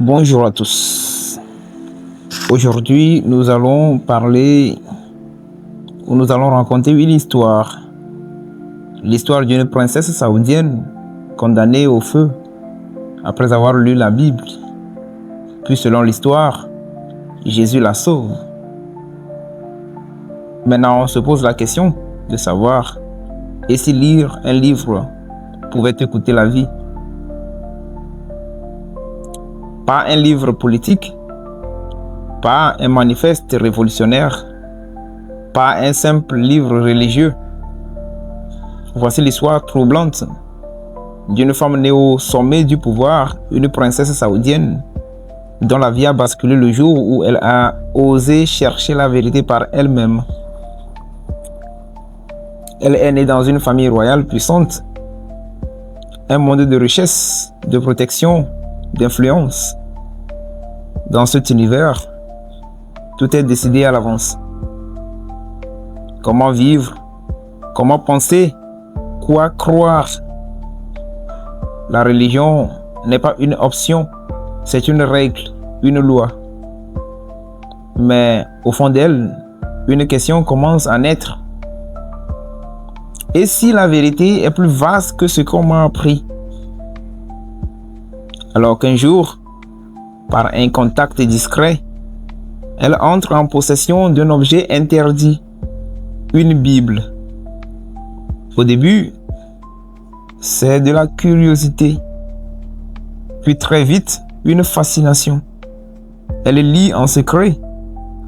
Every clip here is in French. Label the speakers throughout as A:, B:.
A: Bonjour à tous. Aujourd'hui, nous allons raconter une histoire. L'histoire d'une princesse saoudienne condamnée au feu après avoir lu la Bible. Puis selon l'histoire, Jésus la sauve. Maintenant, on se pose la question de savoir, et si lire un livre pouvait te coûter la vie? Pas un livre politique, pas un manifeste révolutionnaire, pas un simple livre religieux. Voici l'histoire troublante d'une femme née au sommet du pouvoir, une princesse saoudienne, dont la vie a basculé le jour où elle a osé chercher la vérité par elle-même. Elle est née dans une famille royale puissante, un monde de richesse, de protection, d'influence. Dans cet univers, tout est décidé à l'avance. Comment vivre, comment penser, quoi croire. La religion n'est pas une option, c'est une règle, une loi. Mais au fond d'elle, une question commence à naître. Et si la vérité est plus vaste que ce qu'on m'a appris? Alors qu'un jour, par un contact discret, elle entre en possession d'un objet interdit, une Bible. Au début, c'est de la curiosité, puis très vite, une fascination. Elle lit en secret,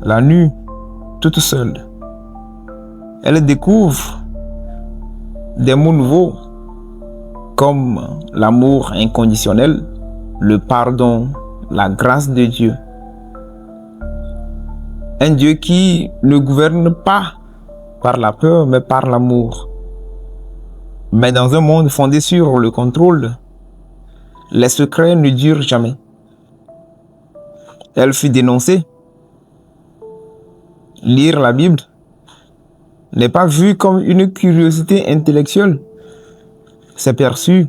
A: la nuit, toute seule. Elle découvre des mots nouveaux, comme l'amour inconditionnel, le pardon, la grâce de Dieu. Un Dieu qui ne gouverne pas par la peur, mais par l'amour. Mais dans un monde fondé sur le contrôle, les secrets ne durent jamais. Elle fut dénoncée. Lire la Bible n'est pas vu comme une curiosité intellectuelle. C'est perçu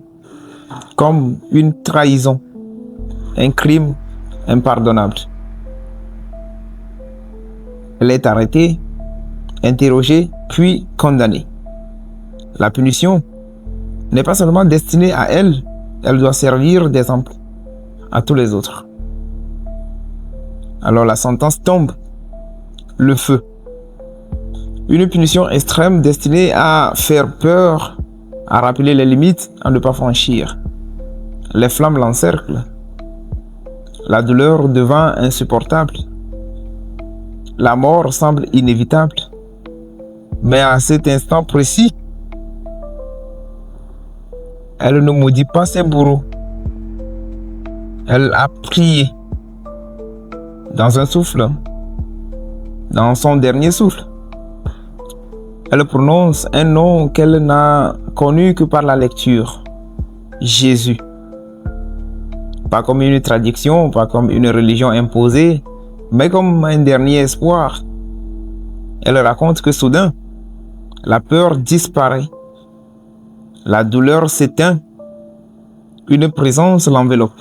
A: comme une trahison, un crime impardonnable. Elle est arrêtée, interrogée, puis condamnée. La punition n'est pas seulement destinée à elle, elle doit servir d'exemple à tous les autres. Alors la sentence tombe, le feu. Une punition extrême destinée à faire peur, à rappeler les limites, à ne pas franchir. Les flammes l'encerclent. La douleur devint insupportable. La mort semble inévitable. Mais à cet instant précis, elle ne maudit pas ses bourreaux. Elle a prié dans un souffle, dans son dernier souffle. Elle prononce un nom qu'elle n'a connu que par la lecture. Jésus. Pas comme une traduction, pas comme une religion imposée, mais comme un dernier espoir. Elle raconte que soudain, la peur disparaît. La douleur s'éteint. Une présence l'enveloppe.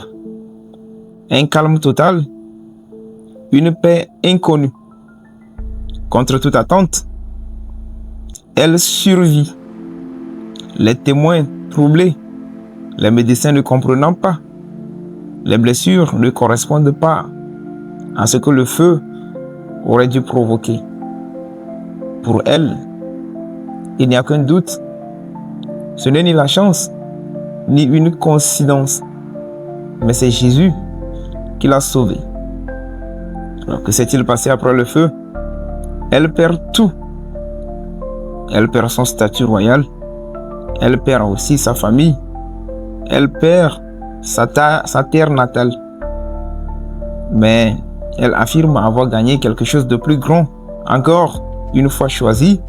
A: Un calme total. Une paix inconnue. Contre toute attente, elle survit. Les témoins troublés, les médecins ne comprenant pas, les blessures ne correspondent pas à ce que le feu aurait dû provoquer. Pour elle, il n'y a qu'un doute. Ce n'est ni la chance, ni une coïncidence, mais c'est Jésus qui l'a sauvée. Alors que s'est-il passé après le feu? Elle perd tout. Elle perd son statut royal. Elle perd aussi sa famille. Elle perd sa terre natale. Mais elle affirme avoir gagné quelque chose de plus grand. Encore une fois choisi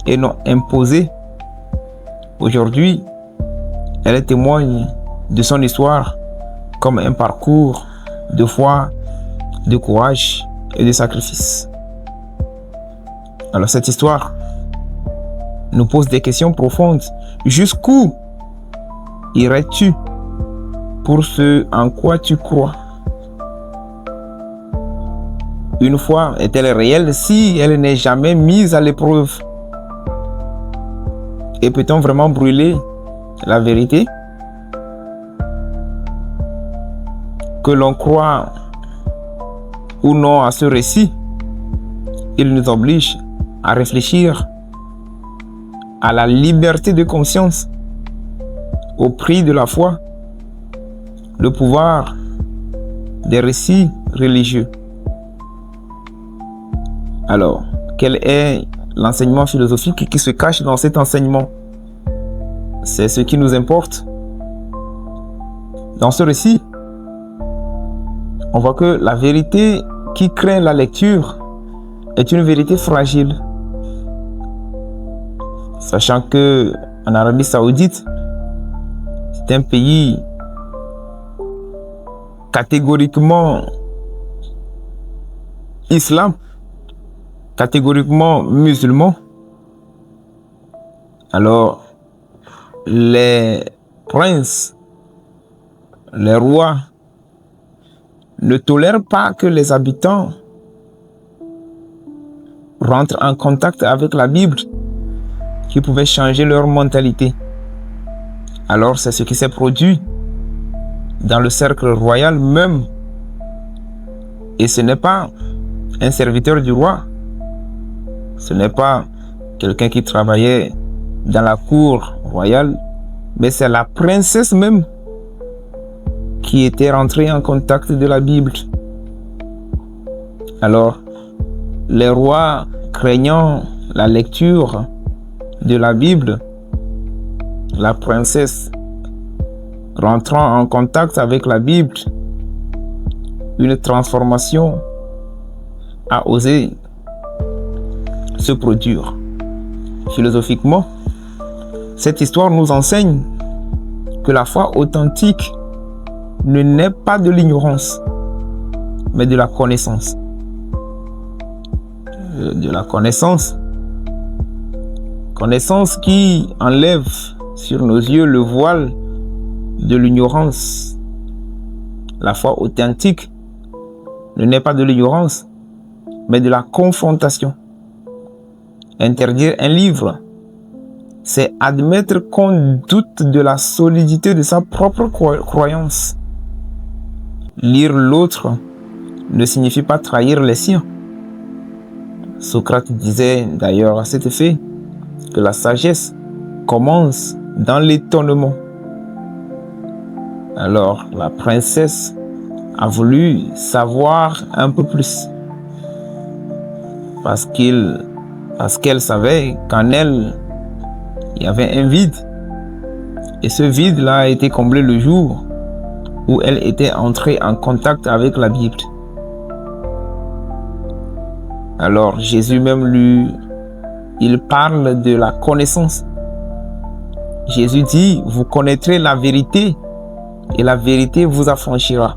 A: et non imposé. Aujourd'hui, elle témoigne de son histoire comme un parcours de foi, de courage et de sacrifice. Alors cette histoire nous pose des questions profondes. Jusqu'où irais-tu pour ce en quoi tu crois? une foi est-elle réelle si elle n'est jamais mise à l'épreuve? Et peut-on vraiment brûler la vérité? Que l'on croit ou non à ce récit, il nous oblige à réfléchir à la liberté de conscience au prix de la foi, le pouvoir des récits religieux. Alors, quel est l'enseignement philosophique qui se cache dans cet enseignement? C'est ce qui nous importe. Dans ce récit, on voit que la vérité qui craint la lecture est une vérité fragile. Sachant que en Arabie Saoudite, c'est un pays catégoriquement islam, catégoriquement musulman. Alors, les princes, les rois ne tolèrent pas que les habitants rentrent en contact avec la Bible, qui pouvait changer leur mentalité. Alors, c'est ce qui s'est produit dans le cercle royal même. Et ce n'est pas un serviteur du roi, ce n'est pas quelqu'un qui travaillait dans la cour royale, mais c'est la princesse même qui était rentrée en contact de la Bible. Alors, les rois, craignant la lecture de la Bible, la princesse rentrant en contact avec la Bible, une transformation a osé se produire. Philosophiquement, cette histoire nous enseigne que la foi authentique ne naît pas de l'ignorance, mais de la connaissance. De la connaissance. Connaissance qui enlève sur nos yeux le voile de l'ignorance. La foi authentique ne naît pas de l'ignorance, mais de la confrontation. Interdire un livre, c'est admettre qu'on doute de la solidité de sa propre croyance. Lire l'autre ne signifie pas trahir les siens. Socrate disait d'ailleurs à cet effet que la sagesse commence dans l'étonnement. Alors la princesse a voulu savoir un peu plus parce qu'elle savait qu'en elle il y avait un vide, et ce vide-là a été comblé le jour où elle était entrée en contact avec la Bible. Alors Jésus même il parle de la connaissance. Jésus dit, vous connaîtrez la vérité et la vérité vous affranchira.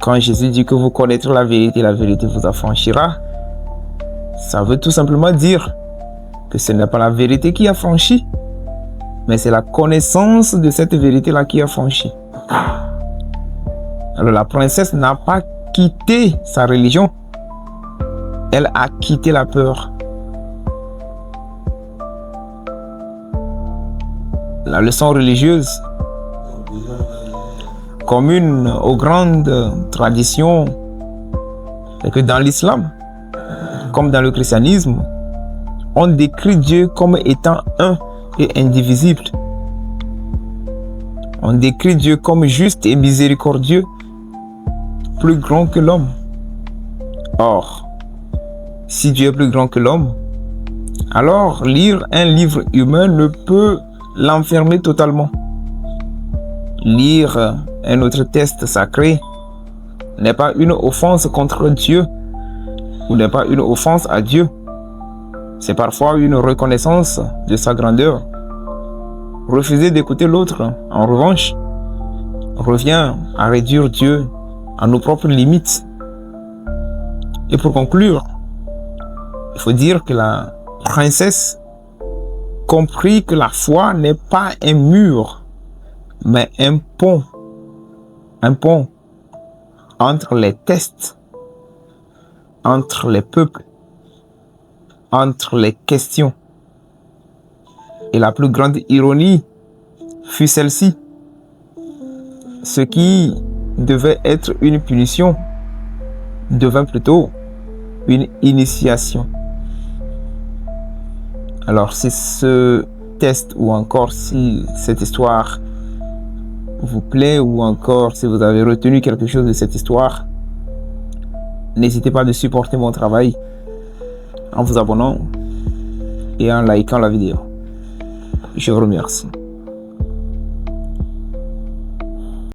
A: Quand Jésus dit que vous connaîtrez la vérité vous affranchira, ça veut tout simplement dire que ce n'est pas la vérité qui affranchit, mais c'est la connaissance de cette vérité-là qui affranchit. Alors la princesse n'a pas quitté sa religion, elle a quitté la peur. La leçon religieuse commune aux grandes traditions, c'est que dans l'islam, comme dans le christianisme, on décrit Dieu comme étant un et indivisible. On décrit Dieu comme juste et miséricordieux, plus grand que l'homme. Or, si Dieu est plus grand que l'homme, alors lire un livre humain ne peut l'enfermer totalement. Lire un autre texte sacré n'est pas une offense contre Dieu ou n'est pas une offense à Dieu. C'est parfois une reconnaissance de sa grandeur. Refuser d'écouter l'autre, en revanche, revient à réduire Dieu à nos propres limites. Et pour conclure, il faut dire que la princesse comprit que la foi n'est pas un mur, mais un pont entre les tests entre les peuples, entre les questions. Et la plus grande ironie fut celle-ci. Ce qui devait être une punition devint plutôt une initiation. Alors, si ce test ou encore si cette histoire vous plaît ou encore si vous avez retenu quelque chose de cette histoire, n'hésitez pas à supporter mon travail en vous abonnant et en likant la vidéo. Je vous remercie.